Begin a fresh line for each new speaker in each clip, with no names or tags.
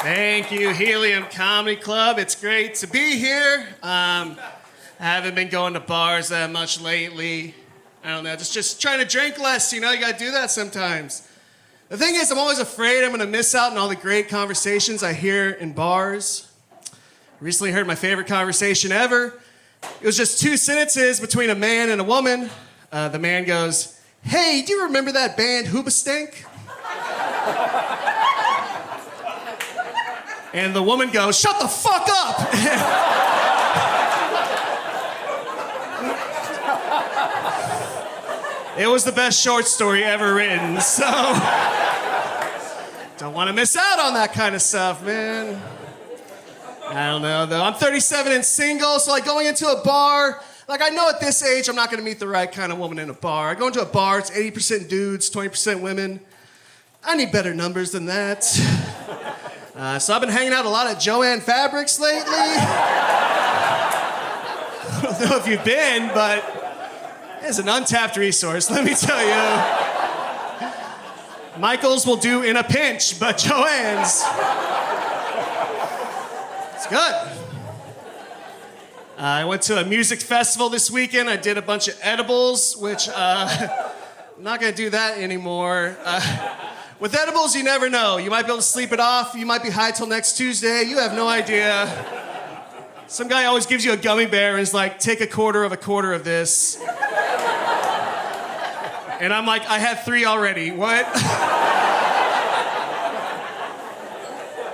Thank you, Helium Comedy Club. It's great to be here. I haven't been going to bars that much lately. I don't know, just trying to drink less, you gotta do that sometimes. The thing is, I'm always afraid I'm gonna miss out on all the great conversations I hear in bars. I recently heard my favorite conversation ever. It was just two sentences between a man and a woman. The man goes, "Hey, do you remember that band Hoobastank?" And the woman goes, "Shut the fuck up!" It was the best short story ever written, so don't want to miss out on that kind of stuff, man. I don't know, though. I'm 37 and single, so going into a bar, I know at this age I'm not going to meet the right kind of woman in a bar. I go into a bar, it's 80% dudes, 20% women. I need better numbers than that. So I've been hanging out a lot at Joann Fabrics lately. I don't know if you've been, but it's an untapped resource, let me tell you. Michael's will do in a pinch, but Joann's, it's good. I went to a music festival this weekend. I did a bunch of edibles, which I'm not gonna do that anymore. With edibles, you never know. You might be able to sleep it off. You might be high till next Tuesday. You have no idea. Some guy always gives you a gummy bear and is like, "Take a quarter of this." And I'm like, "I had 3 already. What?"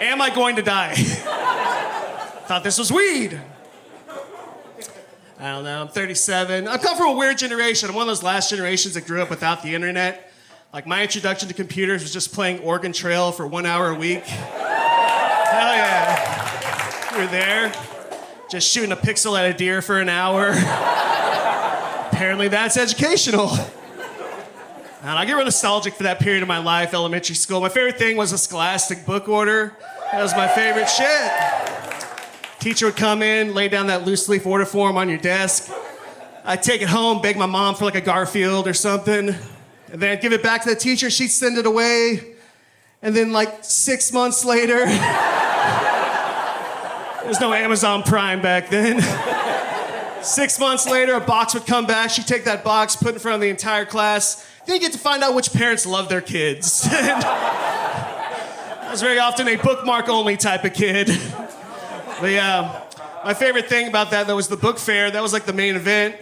Am I going to die? Thought this was weed. I don't know, I'm 37. I come from a weird generation. I'm one of those last generations that grew up without the internet. My introduction to computers was just playing Oregon Trail for 1 hour a week. Hell yeah. We were there, just shooting a pixel at a deer for an hour. Apparently that's educational. And I get real nostalgic for that period of my life, elementary school. My favorite thing was a Scholastic book order. That was my favorite shit. Teacher would come in, lay down that loose leaf order form on your desk. I'd take it home, beg my mom for a Garfield or something. And then I'd give it back to the teacher, she'd send it away. And then 6 months later, there's no Amazon Prime back then. 6 months later, a box would come back, she'd take that box, put it in front of the entire class. Then you get to find out which parents love their kids. I was very often a bookmark-only type of kid. My favorite thing about that, though, was the book fair. That was the main event.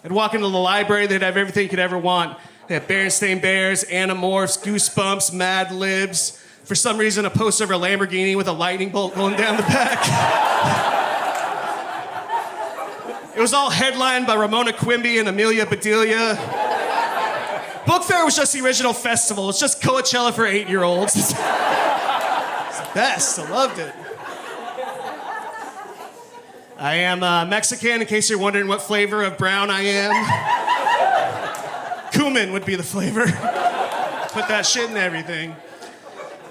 I'd walk into the library, they'd have everything you could ever want. They had Berenstain Bears, Animorphs, Goosebumps, Mad Libs. For some reason, a poster of a Lamborghini with a lightning bolt going down the back. It was all headlined by Ramona Quimby and Amelia Bedelia. Book fair was just the original festival. It's just Coachella for 8-year-olds. It's the best. I loved it. I am Mexican, in case you're wondering what flavor of brown I am. Cumin would be the flavor. Put that shit in everything.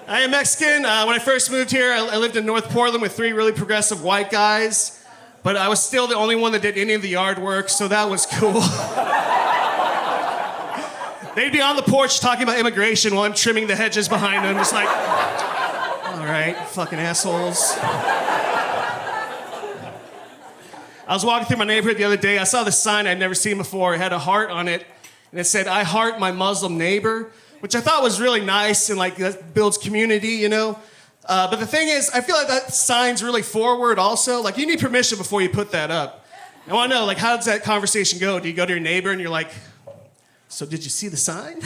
I am Mexican. When I first moved here, I lived in North Portland with 3 really progressive white guys, but I was still the only one that did any of the yard work, so that was cool. They'd be on the porch talking about immigration while I'm trimming the hedges behind them, just all right, fucking assholes. I was walking through my neighborhood the other day. I saw this sign I'd never seen before. It had a heart on it, and it said, "I heart my Muslim neighbor," which I thought was really nice and that builds community, But the thing is, I feel like that sign's really forward also. You need permission before you put that up. I want to know, how does that conversation go? Do you go to your neighbor and you're like, "So did you see the sign?"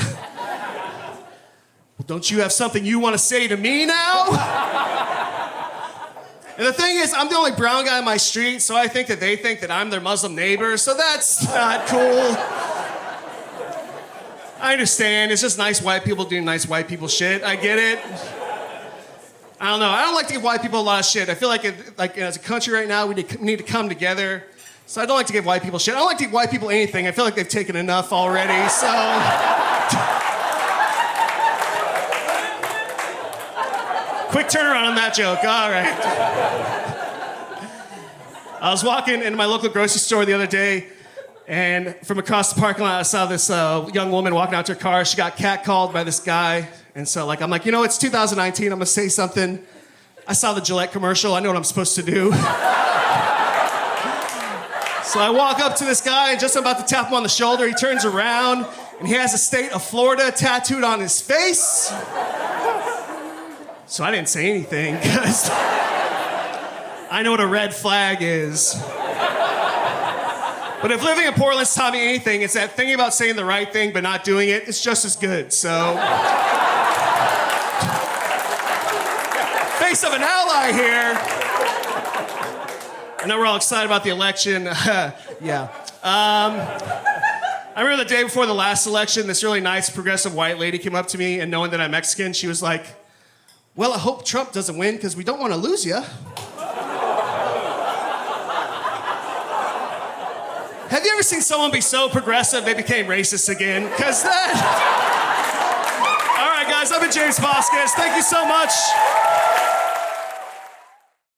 "Well, don't you have something you want to say to me now?" And the thing is, I'm the only brown guy on my street, so I think that they think that I'm their Muslim neighbor, so that's not cool. I understand, it's just nice white people doing nice white people shit. I get it. I don't know, I don't like to give white people a lot of shit. I feel like as a country right now, we need to come together. So I don't like to give white people shit. I don't like to give white people anything. I feel like they've taken enough already, so. Quick turnaround on that joke, all right. I was walking into my local grocery store the other day, and from across the parking lot, I saw this young woman walking out to her car. She got catcalled by this guy, and so I'm like, it's 2019, I'm gonna say something I saw the Gillette commercial. I know what I'm supposed to do. So I walk up to this guy, and just about to tap him on the shoulder, he turns around, and he has the state of Florida tattooed on his face. So I didn't say anything, because I know what a red flag is. But if living in Portland's taught me anything, it's that thinking about saying the right thing but not doing it, it's just as good, so. Face of an ally here. I know we're all excited about the election. Yeah. I remember the day before the last election, this really nice progressive white lady came up to me, and knowing that I'm Mexican, she was like, well, I hope Trump doesn't win because we don't want to lose you. Have you ever seen someone be so progressive they became racist again? Because that... All right, guys, I've been James Bosquez. Thank you so much.